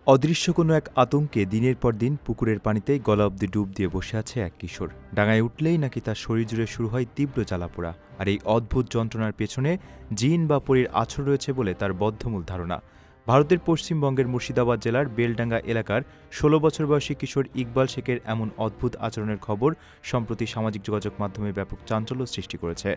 অদৃশ্য কোনো এক আতঙ্কে দিনের পর দিন পুকুরের পানিতে গলা অব্দি ডুব দিয়ে বসে আছে এক কিশোর। ডাঙায় উঠলেই নাকি তার শরীর জুড়ে শুরু হয় তীব্র জ্বালাপোড়া। আর এই অদ্ভুত যন্ত্রণার পেছনে জিন বা পরীর আছর রয়েছে বলে তার বদ্ধমূল ধারণা। ভারতের পশ্চিমবঙ্গের মুর্শিদাবাদ জেলার বেলডাঙ্গা এলাকার ১৬ বছর বয়সী কিশোর ইকবাল শেখের এমন অদ্ভুত আচরণের খবর সম্প্রতি সামাজিক যোগাযোগ মাধ্যমে ব্যাপক চাঞ্চল্য সৃষ্টি করেছে।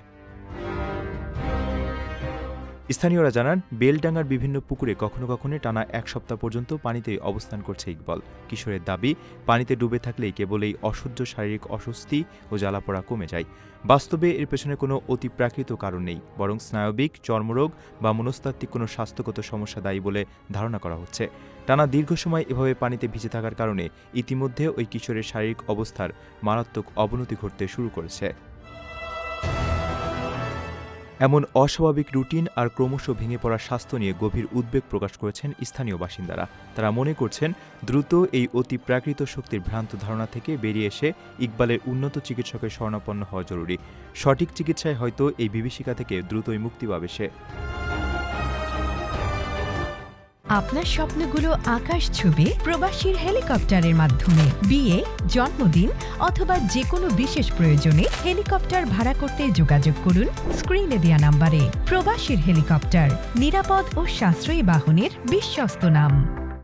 স্থানীয়রা জানান, বেলডাঙ্গার বিভিন্ন পুকুরে কখনো কখনো টানা এক সপ্তাহ পর্যন্ত পানিতেই অবস্থান করছে ইকবাল। কিশোরের দাবি, পানিতে ডুবে থাকলেই কেবল এই অসহ্য শারীরিক অস্বস্তি ও জ্বালাপোড়া কমে যায়। বাস্তবে এর পেছনে কোনো অতিপ্রাকৃত কারণ নেই, বরং স্নায়বিক, চর্মরোগ বা মনস্তাত্ত্বিক কোনো স্বাস্থ্যগত সমস্যা দায়ী বলে ধারণা করা হচ্ছে। টানা দীর্ঘ সময় এভাবে পানিতে ভিজে থাকার কারণে ইতিমধ্যে ওই কিশোরের শারীরিক অবস্থার মারাত্মক অবনতি ঘটতে শুরু করেছে। এমন অস্বাভাবিক রুটিন আর ক্রমশ ভেঙে পড়া স্বাস্থ্য নিয়ে গভীর উদ্বেগ প্রকাশ করেছেন স্থানীয় বাসিন্দারা। তারা মনে করছেন, দ্রুত এই অতি প্রাকৃত শক্তির ভ্রান্ত ধারণা থেকে বেরিয়ে এসে ইকবালের উন্নত চিকিৎসকের শরণাপন্ন হওয়া জরুরি। সঠিক চিকিৎসায় হয়তো এই বিভীষিকা থেকে দ্রুতই মুক্তি পাবে সে। আপনার স্বপ্নগুলো আকাশ ছুবে প্রবাসীর হেলিকপ্টারের মাধ্যমে। বিয়ে, জন্মদিন অথবা যে কোনো বিশেষ প্রয়োজনে হেলিকপ্টার ভাড়া করতে যোগাযোগ করুন স্ক্রিনে দেয়া নাম্বারে। প্রবাসীর হেলিকপ্টার, নিরাপদ ও সাশ্রয়ী বাহনের বিশ্বস্ত নাম।